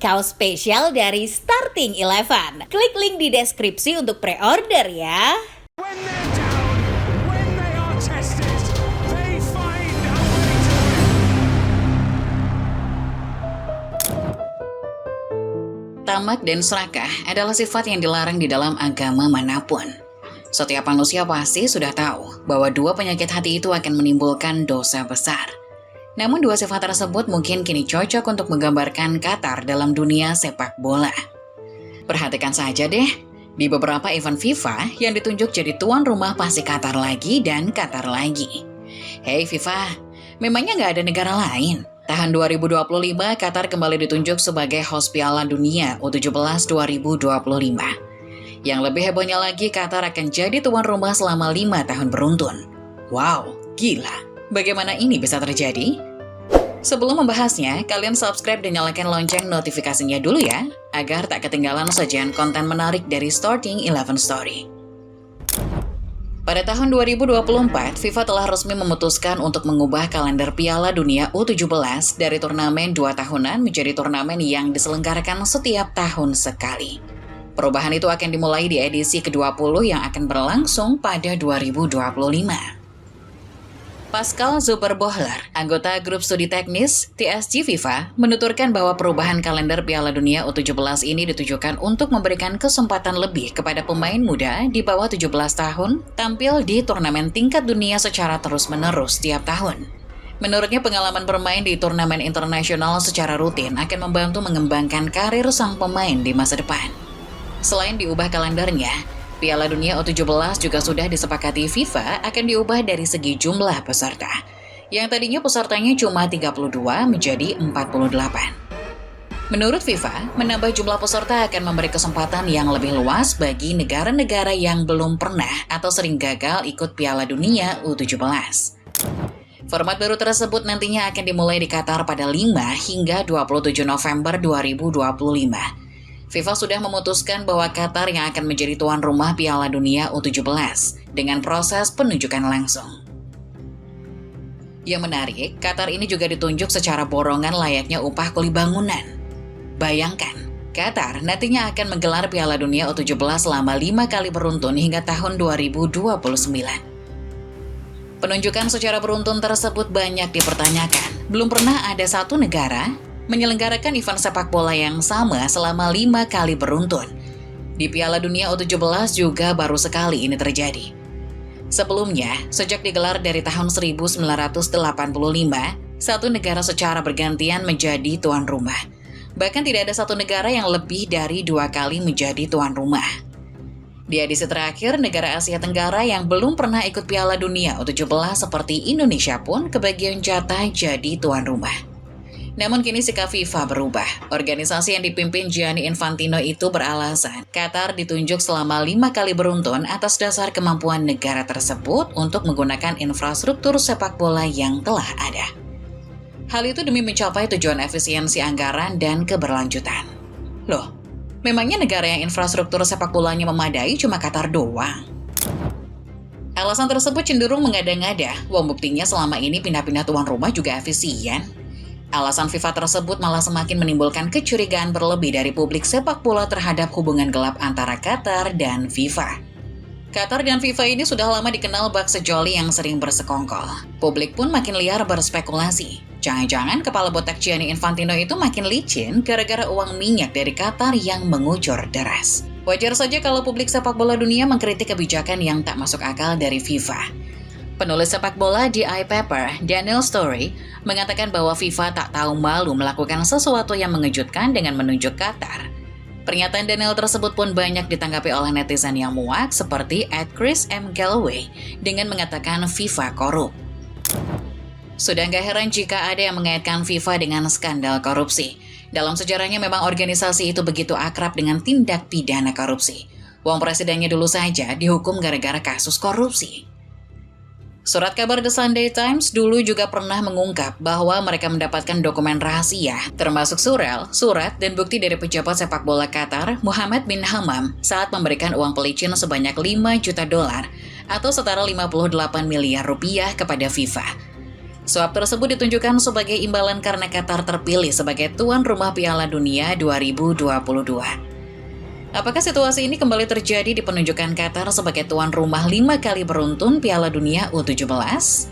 kaos spesial dari Starting Eleven. Klik link di deskripsi untuk pre-order ya. When they're down, when they are tested, they find a way to win. Tamak dan serakah adalah sifat yang dilarang di dalam agama manapun. Setiap manusia pasti sudah tahu bahwa dua penyakit hati itu akan menimbulkan dosa besar. Namun dua sifat tersebut mungkin kini cocok untuk menggambarkan Qatar dalam dunia sepak bola. Perhatikan saja deh, di beberapa event FIFA yang ditunjuk jadi tuan rumah pasti Qatar lagi dan Qatar lagi. Hey FIFA, memangnya nggak ada negara lain? Tahun 2025, Qatar kembali ditunjuk sebagai host Piala Dunia U17 2025. Yang lebih hebohnya lagi, Qatar akan jadi tuan rumah selama 5 tahun beruntun. Wow, gila. Bagaimana ini bisa terjadi? Sebelum membahasnya, kalian subscribe dan nyalakan lonceng notifikasinya dulu ya, agar tak ketinggalan sajian konten menarik dari Starting Eleven Story. Pada tahun 2024, FIFA telah resmi memutuskan untuk mengubah kalender Piala Dunia U17 dari turnamen 2 tahunan menjadi turnamen yang diselenggarakan setiap tahun sekali. Perubahan itu akan dimulai di edisi ke-20 yang akan berlangsung pada 2025. Pascal Zuberbohler, anggota grup studi teknis TSG FIFA, menuturkan bahwa perubahan kalender Piala Dunia U17 ini ditujukan untuk memberikan kesempatan lebih kepada pemain muda di bawah 17 tahun tampil di turnamen tingkat dunia secara terus-menerus setiap tahun. Menurutnya pengalaman bermain di turnamen internasional secara rutin akan membantu mengembangkan karir sang pemain di masa depan. Selain diubah kalendernya, Piala Dunia U17 juga sudah disepakati FIFA akan diubah dari segi jumlah peserta. Yang tadinya pesertanya cuma 32 menjadi 48. Menurut FIFA, menambah jumlah peserta akan memberi kesempatan yang lebih luas bagi negara-negara yang belum pernah atau sering gagal ikut Piala Dunia U17. Format baru tersebut nantinya akan dimulai di Qatar pada 5 hingga 27 November 2025. FIFA sudah memutuskan bahwa Qatar yang akan menjadi tuan rumah Piala Dunia U17 dengan proses penunjukan langsung. Yang menarik, Qatar ini juga ditunjuk secara borongan layaknya upah kuli bangunan. Bayangkan, Qatar nantinya akan menggelar Piala Dunia U17 selama 5 kali beruntun hingga tahun 2029. Penunjukan secara beruntun tersebut banyak dipertanyakan. Belum pernah ada satu negara menyelenggarakan event sepak bola yang sama selama 5 kali beruntun. Di Piala Dunia U17 juga baru sekali ini terjadi. Sebelumnya, sejak digelar dari tahun 1985, satu negara secara bergantian menjadi tuan rumah. Bahkan tidak ada satu negara yang lebih dari 2 kali menjadi tuan rumah. Di edisi terakhir, negara Asia Tenggara yang belum pernah ikut Piala Dunia U17 seperti Indonesia pun kebagian jatah jadi tuan rumah. Namun kini sikap FIFA berubah. Organisasi yang dipimpin Gianni Infantino itu beralasan Qatar ditunjuk selama 5 kali beruntun atas dasar kemampuan negara tersebut untuk menggunakan infrastruktur sepak bola yang telah ada. Hal itu demi mencapai tujuan efisiensi anggaran dan keberlanjutan. Loh, memangnya negara yang infrastruktur sepak bolanya memadai cuma Qatar doang? Alasan tersebut cenderung mengada-ngada, wong buktinya selama ini pindah-pindah tuan rumah juga efisien. Alasan FIFA tersebut malah semakin menimbulkan kecurigaan berlebih dari publik sepak bola terhadap hubungan gelap antara Qatar dan FIFA. Qatar dan FIFA ini sudah lama dikenal bak sejoli yang sering bersekongkol. Publik pun makin liar berspekulasi. Jangan-jangan kepala botak Gianni Infantino itu makin licin gara-gara uang minyak dari Qatar yang mengucur deras. Wajar saja kalau publik sepak bola dunia mengkritik kebijakan yang tak masuk akal dari FIFA. Penulis sepak bola di iPaper, Daniel Story, mengatakan bahwa FIFA tak tahu malu melakukan sesuatu yang mengejutkan dengan menunjuk Qatar. Pernyataan Daniel tersebut pun banyak ditanggapi oleh netizen yang muak seperti @Chris M. Galloway dengan mengatakan FIFA korup. Sudah nggak heran jika ada yang mengaitkan FIFA dengan skandal korupsi. Dalam sejarahnya memang organisasi itu begitu akrab dengan tindak pidana korupsi. Wong presidennya dulu saja dihukum gara-gara kasus korupsi. Surat kabar The Sunday Times dulu juga pernah mengungkap bahwa mereka mendapatkan dokumen rahasia, termasuk surat, dan bukti dari pejabat sepak bola Qatar, Mohammed bin Hammam, saat memberikan uang pelicin sebanyak $5 juta atau setara 58 miliar rupiah kepada FIFA. Suap tersebut ditunjukkan sebagai imbalan karena Qatar terpilih sebagai tuan rumah Piala Dunia 2022. Apakah situasi ini kembali terjadi di penunjukan Qatar sebagai tuan rumah 5 kali beruntun Piala Dunia U17?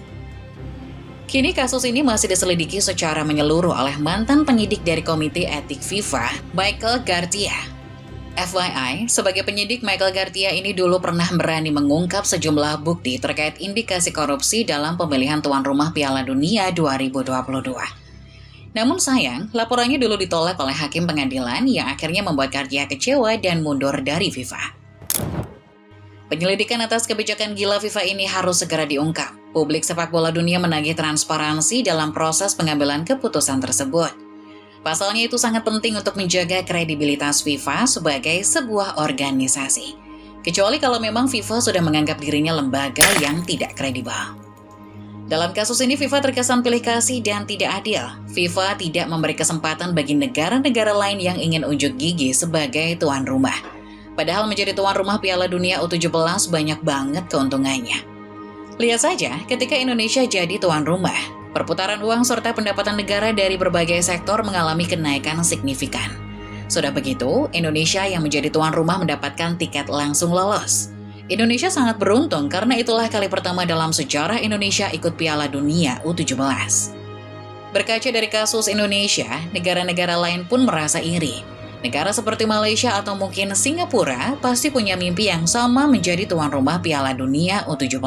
Kini kasus ini masih diselidiki secara menyeluruh oleh mantan penyidik dari Komite Etik FIFA, Michael Garcia. FYI, sebagai penyidik, Michael Garcia ini dulu pernah berani mengungkap sejumlah bukti terkait indikasi korupsi dalam pemilihan tuan rumah Piala Dunia 2022. Namun sayang, laporannya dulu ditolak oleh hakim pengadilan yang akhirnya membuat Garcia kecewa dan mundur dari FIFA. Penyelidikan atas kebijakan gila FIFA ini harus segera diungkap. Publik sepak bola dunia menagih transparansi dalam proses pengambilan keputusan tersebut. Pasalnya itu sangat penting untuk menjaga kredibilitas FIFA sebagai sebuah organisasi. Kecuali kalau memang FIFA sudah menganggap dirinya lembaga yang tidak kredibel. Dalam kasus ini FIFA terkesan pilih kasih dan tidak adil. FIFA tidak memberi kesempatan bagi negara-negara lain yang ingin unjuk gigi sebagai tuan rumah. Padahal menjadi tuan rumah Piala Dunia U17 banyak banget keuntungannya. Lihat saja ketika Indonesia jadi tuan rumah, perputaran uang serta pendapatan negara dari berbagai sektor mengalami kenaikan signifikan. Sudah begitu, Indonesia yang menjadi tuan rumah mendapatkan tiket langsung lolos. Indonesia sangat beruntung karena itulah kali pertama dalam sejarah Indonesia ikut Piala Dunia U17. Berkaca dari kasus Indonesia, negara-negara lain pun merasa iri. Negara seperti Malaysia atau mungkin Singapura pasti punya mimpi yang sama menjadi tuan rumah Piala Dunia U17.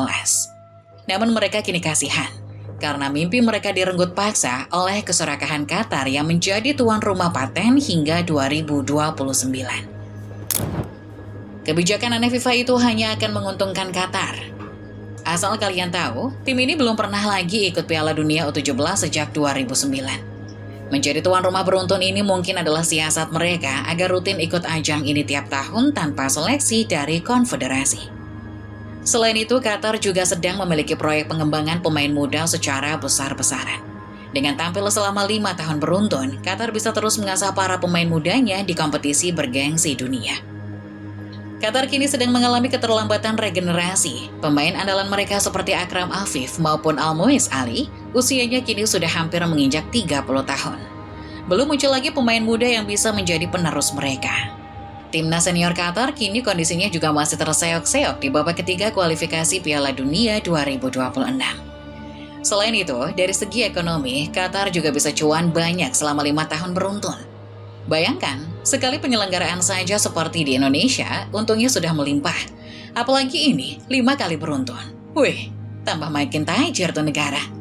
Namun mereka kini kasihan, karena mimpi mereka direnggut paksa oleh keserakahan Qatar yang menjadi tuan rumah paten hingga 2029. Kebijakan aneh FIFA itu hanya akan menguntungkan Qatar. Asal kalian tahu, tim ini belum pernah lagi ikut Piala Dunia U17 sejak 2009. Menjadi tuan rumah beruntun ini mungkin adalah siasat mereka agar rutin ikut ajang ini tiap tahun tanpa seleksi dari konfederasi. Selain itu, Qatar juga sedang memiliki proyek pengembangan pemain muda secara besar-besaran. Dengan tampil selama 5 tahun beruntun, Qatar bisa terus mengasah para pemain mudanya di kompetisi bergengsi dunia. Qatar kini sedang mengalami keterlambatan regenerasi. Pemain andalan mereka seperti Akram Afif maupun Almoez Ali, usianya kini sudah hampir menginjak 30 tahun. Belum muncul lagi pemain muda yang bisa menjadi penerus mereka. Timnas senior Qatar kini kondisinya juga masih terseok-seok di babak ketiga kualifikasi Piala Dunia 2026. Selain itu, dari segi ekonomi, Qatar juga bisa cuan banyak selama 5 tahun beruntun. Bayangkan, sekali penyelenggaraan saja seperti di Indonesia, untungnya sudah melimpah. Apalagi ini, 5 kali beruntun. Wih, tambah makin tajir tuh negara.